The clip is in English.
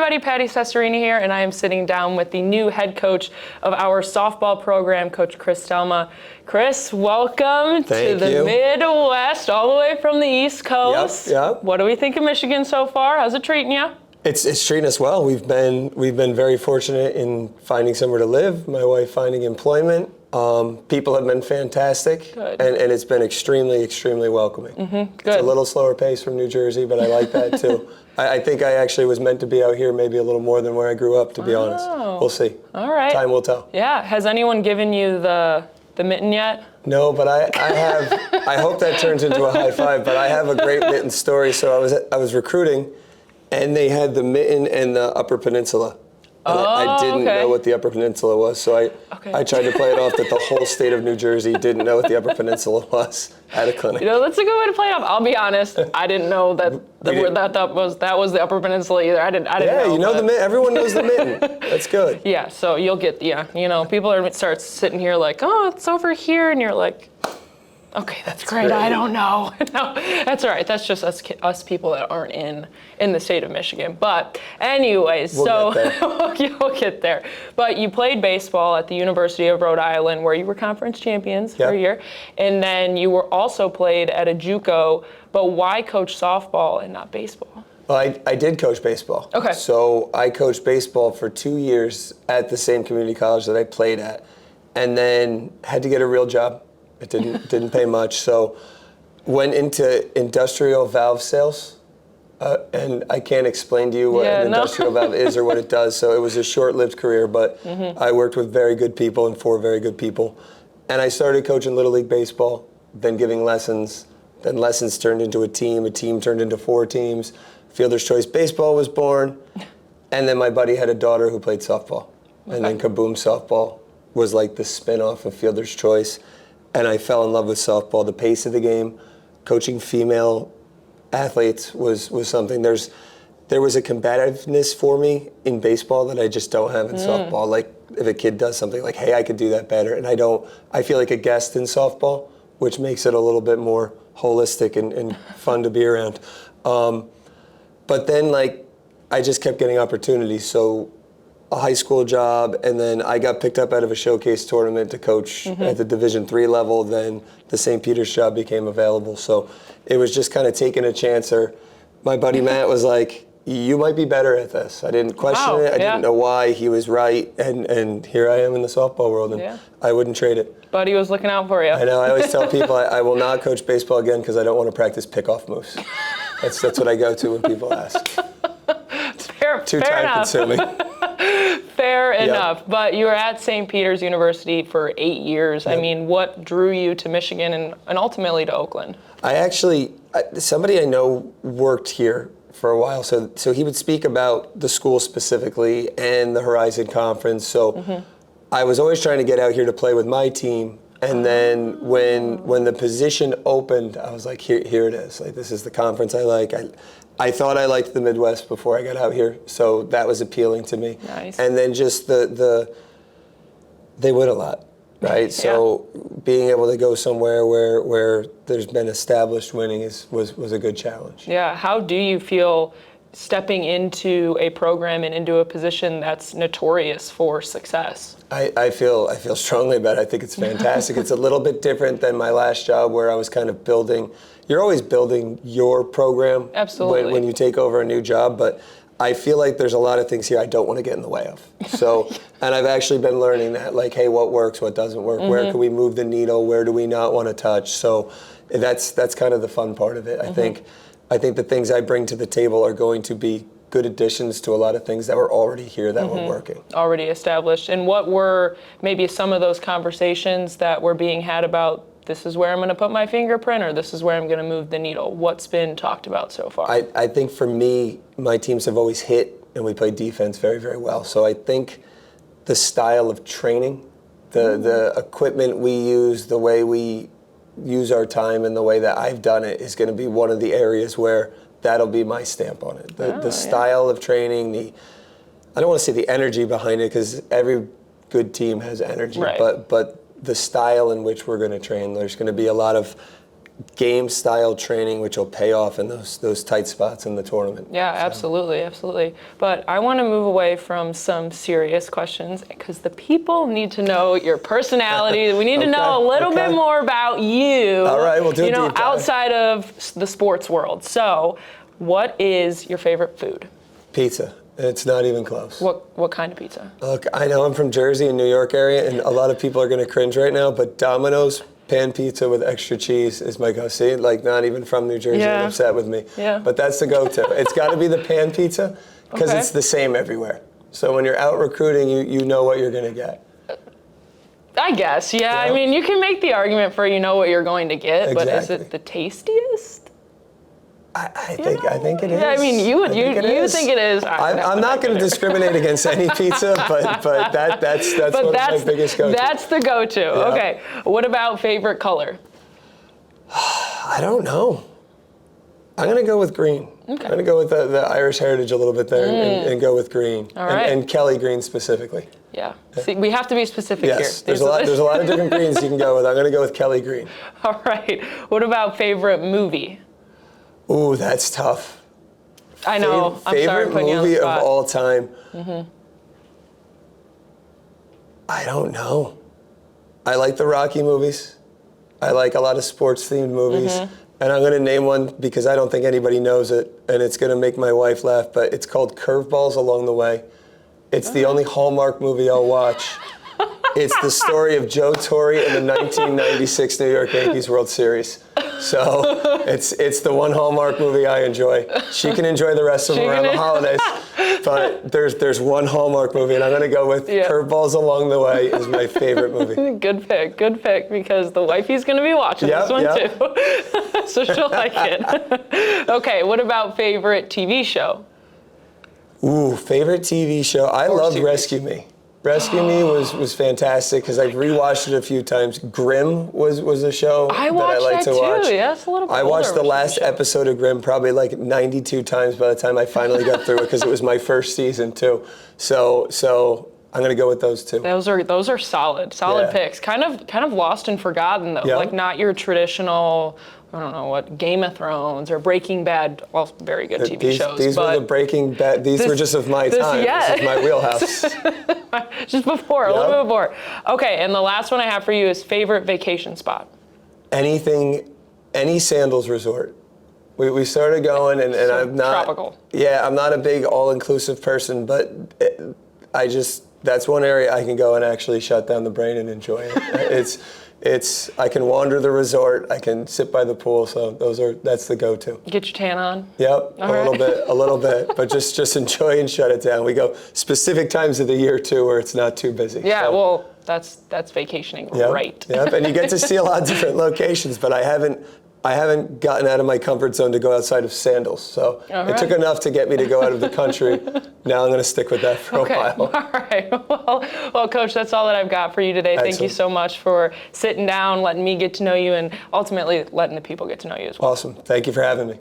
everybody, Patty Cesarini here, and I am sitting down with the new head coach of our softball program, Coach Chris Stelma. Chris, welcome to the Midwest, all the way from the East Coast. Yep. What do we think of Michigan so far? How's it treating you? It's treating us well. We've been very fortunate in finding somewhere to live, my wife finding employment. People have been fantastic, Good. and it's been extremely, extremely welcoming. Good. It's a little slower pace from New Jersey, but I like that too. I think I actually was meant to be out here maybe a little more than where I grew up, to be honest. We'll see. All right. Time will tell. Yeah. Has anyone given you the mitten yet? No, but I have. I hope that turns into a high five. But I have a great mitten story. So I was recruiting, and they had the mitten and the Upper Peninsula. And I didn't know what the Upper Peninsula was, so I tried to play it off that the whole state of New Jersey didn't know what the Upper Peninsula was at a clinic. You know, that's a good way to play it off. I'll be honest, I didn't know that that was the Upper Peninsula either. I didn't know. Yeah, you know the mitten. Everyone knows the mitten. That's good. Yeah, so you'll get, people start sitting here like, oh, it's over here, and you're like, okay, that's great. I don't know. No, that's all right. That's just us people that aren't in the state of Michigan. But anyways, we'll get there. But you played baseball at the University of Rhode Island, where you were conference champions for a year, and then you were also played at a JUCO. But why coach softball and not baseball? Well, I did coach baseball. Okay. So I coached baseball for 2 years at the same community college that I played at, and then had to get a real job. It didn't pay much, so went into industrial valve sales, and I can't explain to you what an industrial valve is or what it does. So it was a short-lived career, but I worked with very good people and for very good people, and I started coaching Little League baseball, then giving lessons. Then lessons turned into a team turned into 4 teams. Fielder's Choice Baseball was born, and then my buddy had a daughter who played softball, and then Kaboom Softball was like the spin-off of Fielder's Choice. And I fell in love with softball. The pace of the game, coaching female athletes was something. There was a combativeness for me in baseball that I just don't have in softball. Like if a kid does something like, hey, I could do that better. And I feel like a guest in softball, which makes it a little bit more holistic and fun to be around. But then I just kept getting opportunities. So a high school job, and then I got picked up out of a showcase tournament to coach at the Division III level. Then the St. Peter's job became available. So it was just kind of taking a chance. Or my buddy Matt was like, you might be better at this. I didn't question it. I didn't know why. He was right. And here I am in the softball world, and I wouldn't trade it. Buddy was looking out for you. I know. I always tell people I will not coach baseball again because I don't want to practice pickoff moves. That's what I go to when people ask. Too time consuming. Fair enough. But you were at St. Peter's University for 8 years. Yep. I mean, what drew you to Michigan and ultimately to Oakland? Somebody I know worked here for a while, so he would speak about the school specifically and the Horizon Conference. So I was always trying to get out here to play with my team. And then when the position opened, I was like, here it is. Like, this is the conference I like. I thought I liked the Midwest before I got out here, so that was appealing to me. Nice. And then just they win a lot, right? So being able to go somewhere where there's been established winning was a good challenge. Yeah. How do you feel stepping into a program and into a position that's notorious for success? I feel strongly about it. I think it's fantastic. It's a little bit different than my last job where I was kind of building. You're always building your program. Absolutely. When you take over a new job, but I feel like there's a lot of things here I don't want to get in the way of. So, and I've actually been learning that, like, hey, what works, what doesn't work, where can we move the needle, where do we not want to touch? So that's kind of the fun part of it. I think the things I bring to the table are going to be good additions to a lot of things that were already here that were working. Already established. And what were maybe some of those conversations that were being had about, this is where I'm going to put my fingerprint, or this is where I'm going to move the needle? What's been talked about so far? I think for me, my teams have always hit, and we play defense very, very well. So I think the style of training, the equipment we use, the way we use our time, and the way that I've done it is going to be one of the areas where that'll be my stamp on it. The style of training, I don't want to say the energy behind it, because every good team has energy, but the style in which we're going to train, there's going to be a lot of game style training, which will pay off in those tight spots in the tournament. Yeah, absolutely, absolutely. But I want to move away from some serious questions because the people need to know your personality. We need to know a little bit more about you. All right, we'll do a deep dive. Outside of the sports world. So, what is your favorite food? Pizza. It's not even close. What kind of pizza? Look, I know I'm from Jersey and New York area, and a lot of people are going to cringe right now, but Domino's pan pizza with extra cheese is my go. See, like not even from New Jersey and upset with me. Yeah. But that's the go-to. It's got to be the pan pizza because it's the same everywhere. So when you're out recruiting, you know what you're going to get. I guess, yeah. I mean, you can make the argument for you know what you're going to get, but is it the tastiest? I think it is. Yeah, I mean, you think it is. I'm not going to discriminate against any pizza, but that's one of my biggest go-to. That's the go-to. Yeah. Okay. What about favorite color? I don't know. I'm going to go with green. Okay. I'm going to go with the Irish heritage a little bit there and go with green. All right. And Kelly green specifically. Yeah. See, we have to be specific here. Yes, there's a lot of different greens you can go with. I'm going to go with Kelly green. All right. What about favorite movie? Ooh, that's tough. I know. I'm sorry putting you on the spot. Favorite movie of all time? I don't know. I like the Rocky movies. I like a lot of sports-themed movies. And I'm going to name one because I don't think anybody knows it, and it's going to make my wife laugh, but it's called Curveballs Along the Way. It's the only Hallmark movie I'll watch. It's the story of Joe Torre in the 1996 New York Yankees World Series. So it's the one Hallmark movie I enjoy. She can enjoy the rest of them around the holidays, but there's one Hallmark movie, and I'm going to go with Curveballs Along the Way is my favorite movie. Good pick, because the wifey's going to be watching this one too, so she'll like it. Okay, what about favorite TV show? Ooh, favorite TV show? I loved Rescue Me. Rescue Me was fantastic because I've rewatched it a few times. Grimm was a show that I like to watch. Too. Yeah, it's a little bit I watched the last episode of Grimm probably like 92 times by the time I finally got through it because it was my first season too. So I'm gonna go with those two. Those are solid picks. Kind of lost and forgotten though. Like not your traditional, I don't know what, Game of Thrones or Breaking Bad, well, very good TV shows. These were the Breaking Bad, these were just of my time. This is my wheelhouse. Just before, a little bit before. Okay, and the last one I have for you is favorite vacation spot. Any Sandals resort. We started going and I'm not. Tropical. Yeah, I'm not a big all-inclusive person, but that's one area I can go and actually shut down the brain and enjoy it. I can wander the resort, I can sit by the pool, so that's the go-to. Get your tan on? Yep, a little bit, but just enjoy and shut it down. We go specific times of the year too where it's not too busy. Yeah, well, that's vacationing, right? Yep, and you get to see a lot of different locations, but I haven't gotten out of my comfort zone to go outside of Sandals. So it took enough to get me to go out of the country. Now I'm going to stick with that for a while. All right. Well, Coach, that's all that I've got for you today. Excellent. Thank you so much for sitting down, letting me get to know you, and ultimately letting the people get to know you as well. Awesome. Thank you for having me.